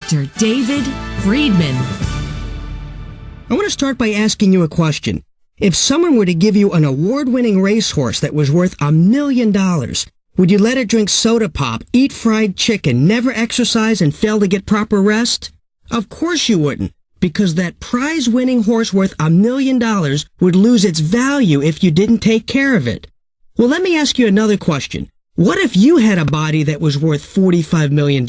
Dr. David Friedman. I want to start by asking you a question. If someone were to give you an award-winning racehorse that was worth $1 million, would you let it drink soda pop, eat fried chicken, never exercise, and fail to get proper rest? Of course you wouldn't, because that prize-winning horse worth $1 million would lose its value if you didn't take care of it. Well, let me ask you another question. What if you had a body that was worth $45 million?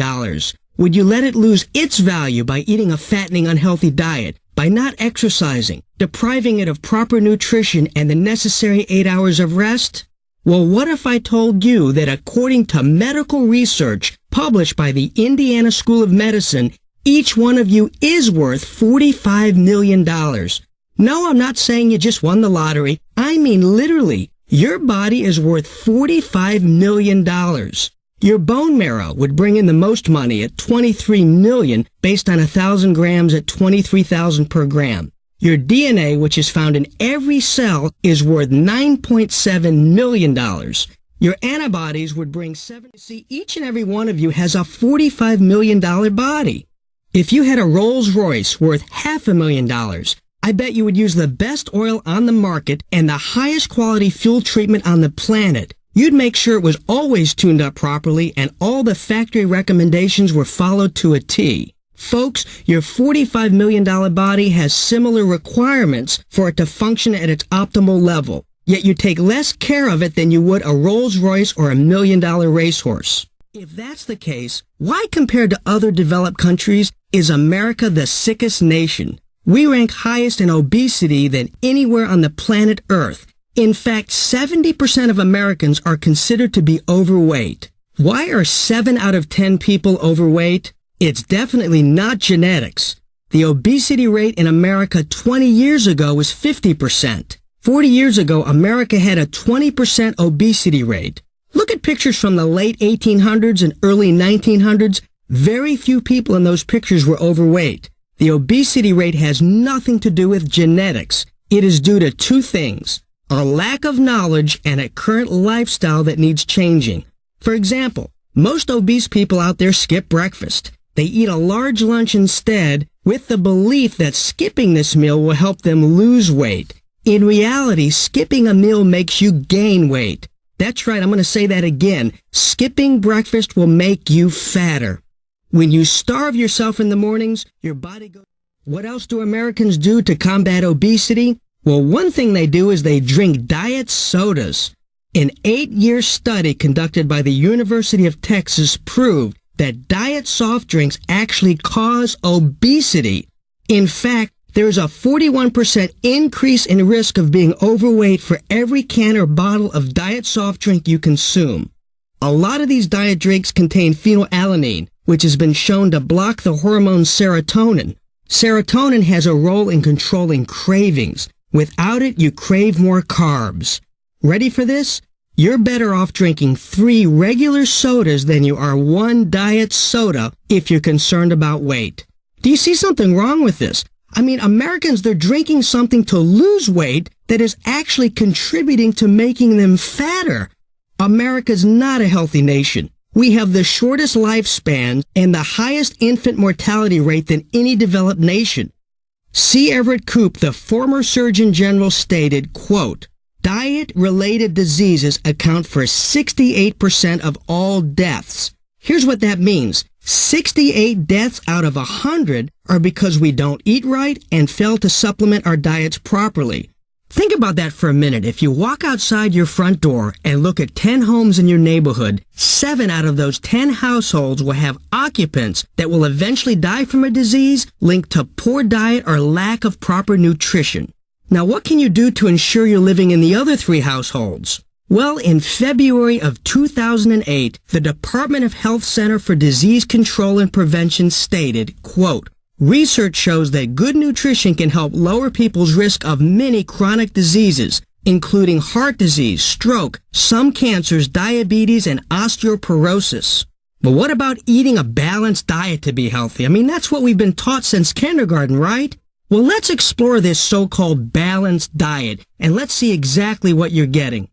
Would you let it lose its value by eating a fattening, unhealthy diet, by not exercising, depriving it of proper nutrition and the necessary 8 hours of rest? Well, what if I told you that according to medical research published by the Indiana School of Medicine, each one of you is worth $45 million? No, I'm not saying you just won the lottery. I mean literally, your body is worth $45 million. Your bone marrow would bring in the most money at $23 million based on 1,000 grams at $23,000 per gram. Your DNA, which is found in every cell, is worth $9.7 million. Your antibodies would bring See, each and every one of you has a $45 million body. If you had a Rolls Royce worth $500,000, I bet you would use the best oil on the market and the highest quality fuel treatment on the planet. You'd make sure it was always tuned up properly and all the factory recommendations were followed to a T. Folks, your $45 million body has similar requirements for it to function at its optimal level, yet you take less care of it than you would a Rolls-Royce or $1 million racehorse. If that's the case, why compared to other developed countries is America the sickest nation? We rank highest in obesity than anywhere on the planet Earth. In fact, 70% of Americans are considered to be overweight. Why are 7 out of 10 people overweight? It's definitely not genetics. The obesity rate in America 20 years ago was 50%. 40 years ago, America had a 20% obesity rate. Look at pictures from the late 1800s and early 1900s. Very few people in those pictures were overweight. The obesity rate has nothing to do with genetics. It is due to two things: a lack of knowledge and a current lifestyle that needs changing. For example, most obese people out there skip breakfast. They eat a large lunch instead with the belief that skipping this meal will help them lose weight. In reality, skipping a meal makes you gain weight. That's right, I'm going to say that again. Skipping breakfast will make you fatter. When you starve yourself in the mornings, your body goes... What else do Americans do to combat obesity? Well, one thing they do is they drink diet sodas. An 8-year study conducted by the University of Texas proved that diet soft drinks actually cause obesity. In fact, there's a 41% increase in risk of being overweight for every can or bottle of diet soft drink you consume. A lot of these diet drinks contain phenylalanine, which has been shown to block the hormone serotonin. Serotonin has a role in controlling cravings. Without it, you crave more carbs. Ready for this? You're better off drinking 3 regular sodas than you are 1 diet soda if you're concerned about weight. Do you see something wrong with this? I mean, Americans, they're drinking something to lose weight that is actually contributing to making them fatter. America's not a healthy nation. We have the shortest lifespan and the highest infant mortality rate than any developed nation. C. Everett Koop, the former Surgeon General, stated, quote, "Diet-related diseases account for 68% of all deaths." Here's what that means. 68 deaths out of 100 are because we don't eat right and fail to supplement our diets properly. Think about that for a minute. If you walk outside your front door and look at 10 homes in your neighborhood, 7 out of those 10 households will have occupants that will eventually die from a disease linked to poor diet or lack of proper nutrition. Now, what can you do to ensure you're living in the other 3 households? Well, in February of 2008, the Department of Health Center for Disease Control and Prevention stated, quote, "Research shows that good nutrition can help lower people's risk of many chronic diseases, including heart disease, stroke, some cancers, diabetes, and osteoporosis." But what about eating a balanced diet to be healthy? I mean, that's what we've been taught since kindergarten, right? Well, let's explore this so-called balanced diet, and let's see exactly what you're getting.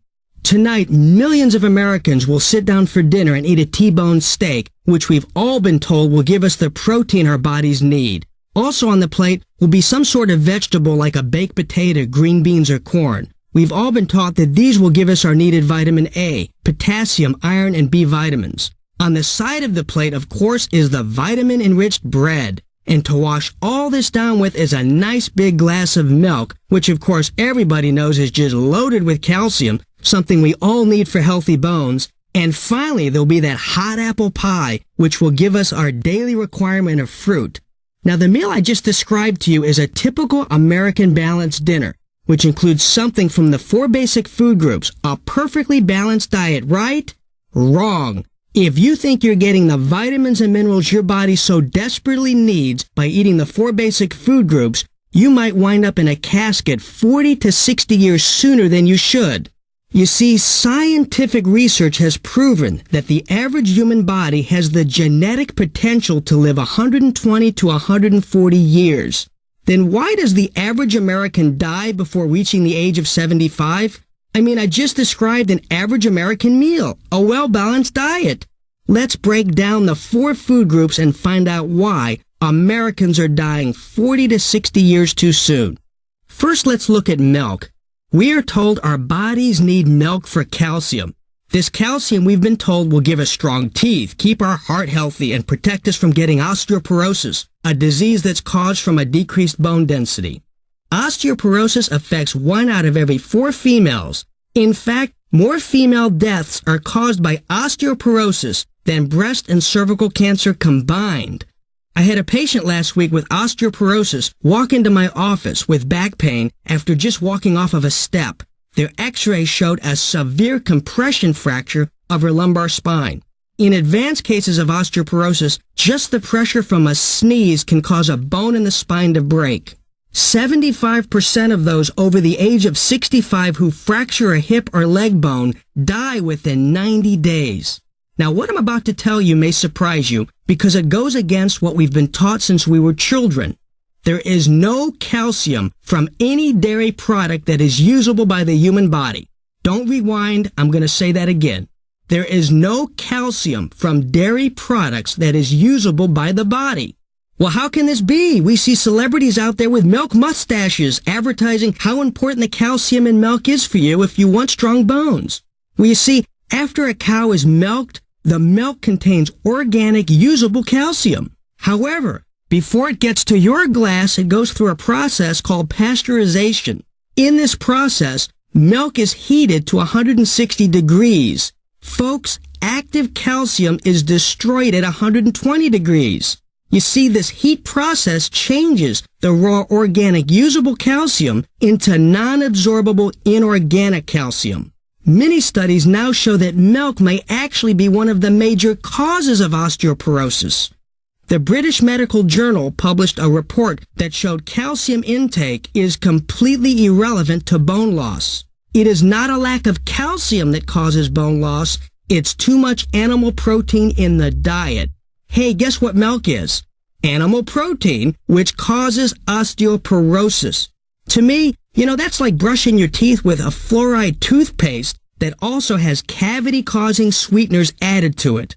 Tonight, millions of Americans will sit down for dinner and eat a T-bone steak, which we've all been told will give us the protein our bodies need. Also on the plate will be some sort of vegetable like a baked potato, green beans, or corn. We've all been taught that these will give us our needed vitamin A, potassium, iron, and B vitamins. On the side of the plate, of course, is the vitamin-enriched bread. And to wash all this down with is a nice big glass of milk, which of course everybody knows is just loaded with calcium, something we all need for healthy bones. And finally, there'll be that hot apple pie, which will give us our daily requirement of fruit. Now, the meal I just described to you is a typical American balanced dinner, which includes something from the 4 basic food groups, a perfectly balanced diet, right? Wrong. If you think you're getting the vitamins and minerals your body so desperately needs by eating the 4 basic food groups, you might wind up in a casket 40 to 60 years sooner than you should. You see, scientific research has proven that the average human body has the genetic potential to live 120 to 140 years. Then why does the average American die before reaching the age of 75? I mean, I just described an average American meal, a well-balanced diet. Let's break down the 4 food groups and find out why Americans are dying 40 to 60 years too soon. First, let's look at milk. We are told our bodies need milk for calcium. This calcium, we've been told, will give us strong teeth, keep our heart healthy, and protect us from getting osteoporosis, a disease that's caused from a decreased bone density. Osteoporosis affects 1 out of every 4 females. In fact, more female deaths are caused by osteoporosis than breast and cervical cancer combined. I had a patient last week with osteoporosis walk into my office with back pain after just walking off of a step. Their x-ray showed a severe compression fracture of her lumbar spine. In advanced cases of osteoporosis, just the pressure from a sneeze can cause a bone in the spine to break. 75% of those over the age of 65 who fracture a hip or leg bone die within 90 days. Now, what I'm about to tell you may surprise you because it goes against what we've been taught since we were children. There is no calcium from any dairy product that is usable by the human body. Don't rewind, I'm going to say that again. There is no calcium from dairy products that is usable by the body. Well, how can this be? We see celebrities out there with milk mustaches advertising how important the calcium in milk is for you if you want strong bones. Well, you see, after a cow is milked, the milk contains organic, usable calcium. However, before it gets to your glass, it goes through a process called pasteurization. In this process, milk is heated to 160 degrees. Folks, active calcium is destroyed at 120 degrees. You see, this heat process changes the raw organic usable calcium into non-absorbable inorganic calcium. Many studies now show that milk may actually be one of the major causes of osteoporosis. The British Medical Journal published a report that showed calcium intake is completely irrelevant to bone loss. It is not a lack of calcium that causes bone loss, it's too much animal protein in the diet. Hey, guess what milk is? Animal protein, which causes osteoporosis. To me, that's like brushing your teeth with a fluoride toothpaste that also has cavity-causing sweeteners added to it.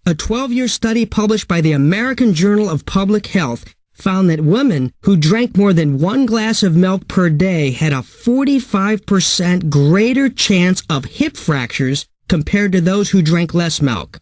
A 12-year study published by the American Journal of Public Health found that women who drank more than 1 glass of milk per day had a 45% greater chance of hip fractures compared to those who drank less milk.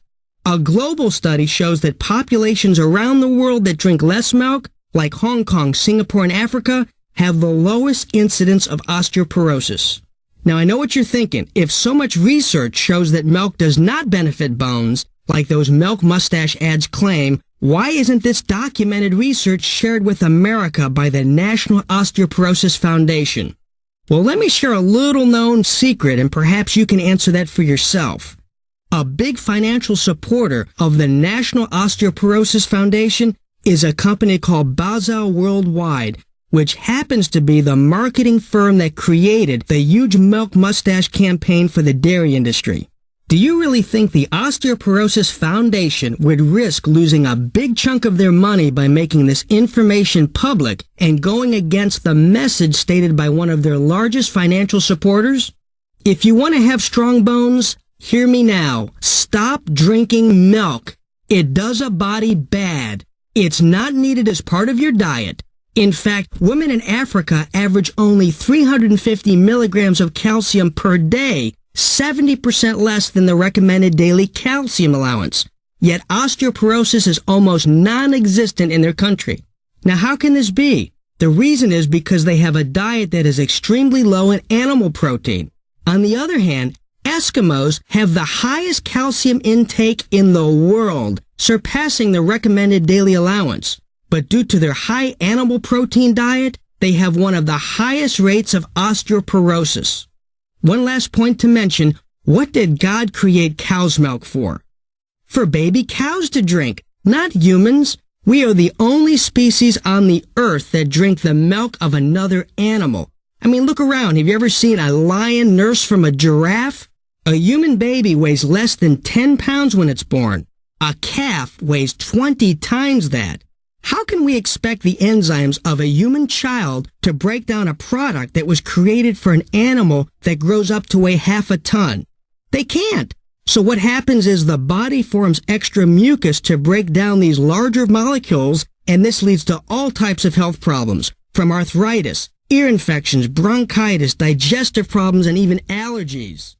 A global study shows that populations around the world that drink less milk, like Hong Kong, Singapore, and Africa, have the lowest incidence of osteoporosis. Now, I know what you're thinking. If so much research shows that milk does not benefit bones, like those milk mustache ads claim, why isn't this documented research shared with America by the National Osteoporosis Foundation? Well, let me share a little-known secret, and perhaps you can answer that for yourself. A big financial supporter of the National Osteoporosis Foundation is a company called Basel Worldwide, which happens to be the marketing firm that created the huge milk mustache campaign for the dairy industry. Do you really think the Osteoporosis Foundation would risk losing a big chunk of their money by making this information public and going against the message stated by one of their largest financial supporters? If you want to have strong bones, hear me now. Stop drinking milk. It does a body bad. It's not needed as part of your diet. In fact, women in Africa average only 350 milligrams of calcium per day, 70% less than the recommended daily calcium allowance. Yet osteoporosis is almost non-existent in their country. Now, how can this be? The reason is because they have a diet that is extremely low in animal protein. On the other hand, Eskimos have the highest calcium intake in the world, surpassing the recommended daily allowance. But due to their high animal protein diet, they have one of the highest rates of osteoporosis. One last point to mention, what did God create cow's milk for? For baby cows to drink, not humans. We are the only species on the earth that drink the milk of another animal. I mean, look around. Have you ever seen a lion nurse from a giraffe? A human baby weighs less than 10 pounds when it's born. A calf weighs 20 times that. How can we expect the enzymes of a human child to break down a product that was created for an animal that grows up to weigh half a ton? They can't. So what happens is the body forms extra mucus to break down these larger molecules, and this leads to all types of health problems, from arthritis, ear infections, bronchitis, digestive problems, and even allergies.